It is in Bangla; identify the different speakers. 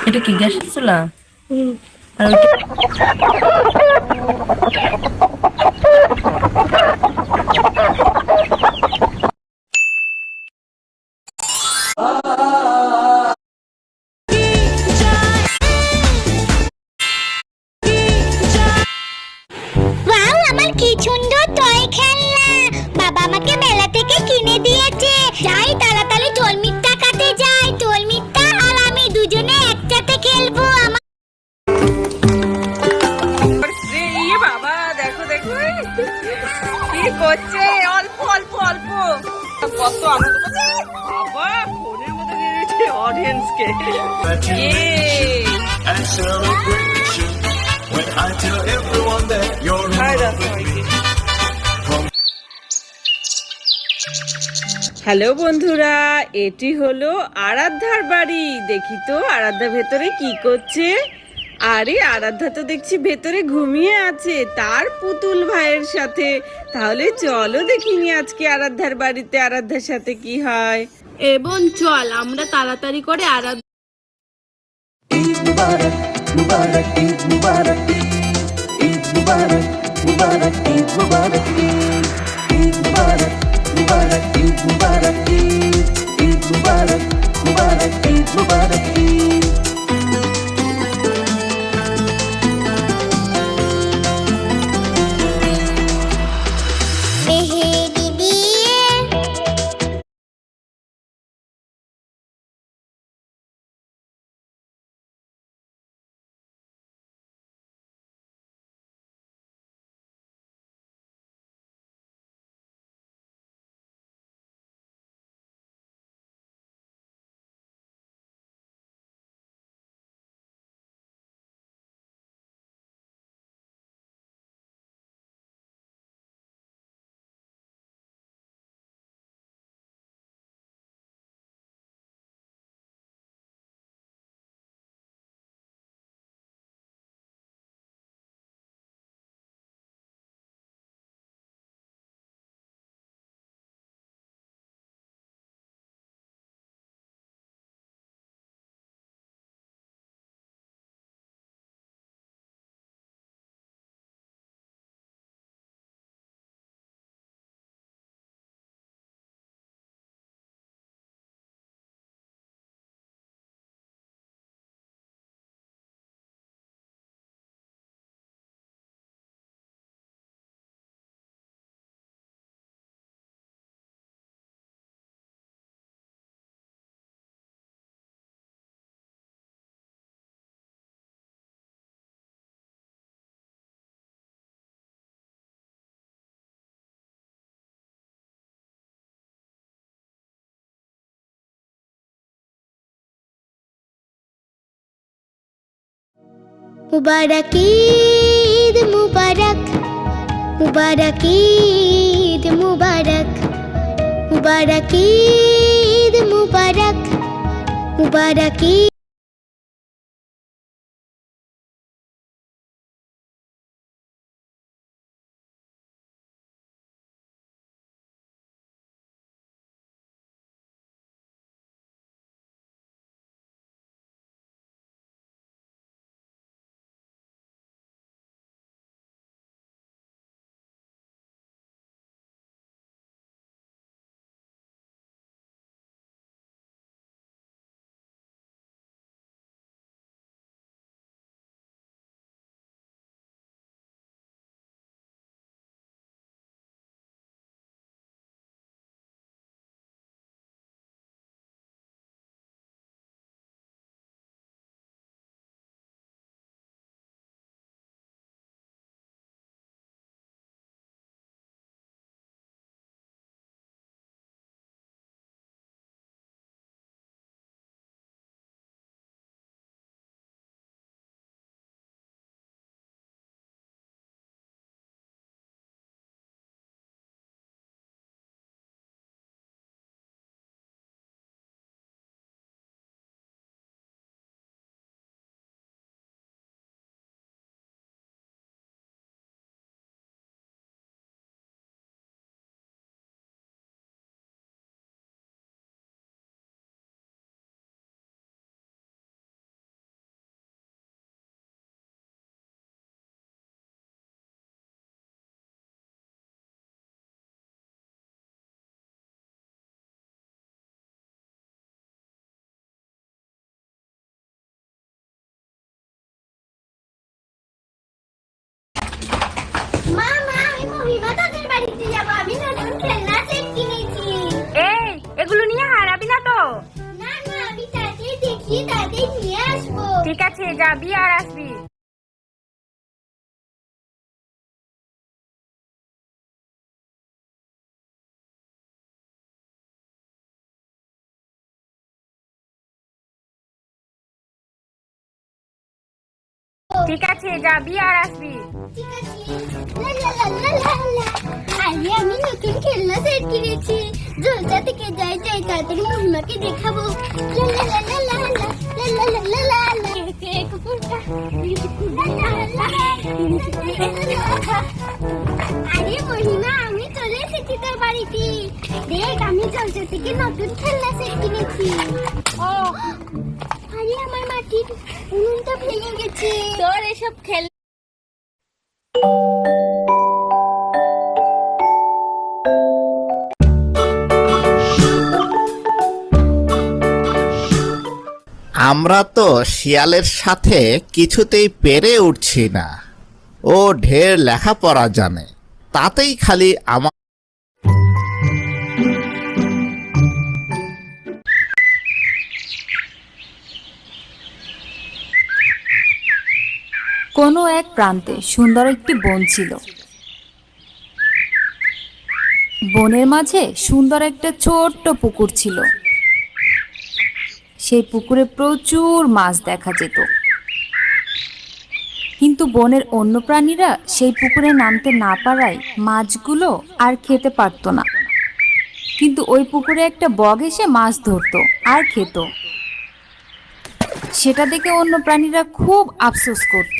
Speaker 1: এটা কি গ্যাসের চুলা? আর ওইটা
Speaker 2: ওয়াও, আমার কি সুন্দর টয় খেলনা! বাবা আমাকে মেলা থেকে কিনে দিয়েছে। যাই তাড়াতাড়ি টোলমিটটা কাটে যাই। টোলমিটটা আর আমি দুজনে একসাথে খেলবো। আমার
Speaker 3: ইয়ে বাবা, দেখো দেখো কি করছে, অল্প অল্প অল্প কত আনন্দ করছে। বাবা ফোনের মধ্যে দিয়ে দিচ্ছে অডিয়েন্সকে।
Speaker 4: and celebration when I tell everyone that you're in love with me.
Speaker 3: Hello বন্ধুরা, এটি হলো আরাধ্যার বাড়ি। দেখি তো আরাধ্যা ভেতরে কি করছে। আরে আরাধ্যা তো দেখছি ভেতরে ঘুমিয়ে আছে তার পুতুল ভাইয়ের সাথে। তাহলে চলো দেখিনি আজকে আরাধ্যার বাড়িতে আরাধ্যার সাথে কি হয়।
Speaker 5: এবং চল আমরা তাড়াতাড়ি করে আরাধ্য
Speaker 4: Eid Mubarak, Mubarak, Eid Mubarak, Eid Mubarak, Mubarak, Eid Mubarak, Eid Mubarak, Mubarak, Eid Mubarak, Eid Mubarak, Mubarak, Eid Mubarak, Eid.
Speaker 2: মেহেদি দিয়ে মুবারক ঈদ মুবারক, মুবারক ঈদ মুবারক, মুবারক ঈদ মুবারক, মুবারক ঈদ।
Speaker 6: যাবি আর আসবি। ঠিক আছে, যাবি আর আসবি।
Speaker 2: ঠিক আছে। লা লা লা লা লা লা। আরে আমি নতুন খেলনা সেট কিনেছি। জলসা থেকে যাই তাড়াতাড়ি মহিমাকে দেখাবো। লা লা লা লা লা লা লা লা লা লা লা। কুকুরটা। আরে মহিমা, আমি চলে এসেছি তোর বাড়িতে। দেখ, আমি জলসা থেকে নতুন খেলনা সেট কিনেছি। ও, আরে আমার মাটির উনুনটা ভেঙে গেছে।
Speaker 6: তোর এসব খেল
Speaker 7: আমরা তো শিয়ালের সাথে কিছুতেই পেরে উঠছি না। ও ঢের লেখাপড়া জানে, তাতেই খালি আমার
Speaker 8: কোনো এক প্রান্তে সুন্দর একটি বন ছিল। বনের মাঝে সুন্দর একটা ছোট্ট পুকুর ছিল। সেই পুকুরে প্রচুর মাছ দেখা যেত, কিন্তু বনের অন্য প্রাণীরা সেই পুকুরে নামতে না পারায় মাছগুলো আর খেতে পারতো না। কিন্তু ওই পুকুরে একটা বগ এসে মাছ ধরতো আর খেত। সেটা দেখে অন্য প্রাণীরা খুব আফসোস করত।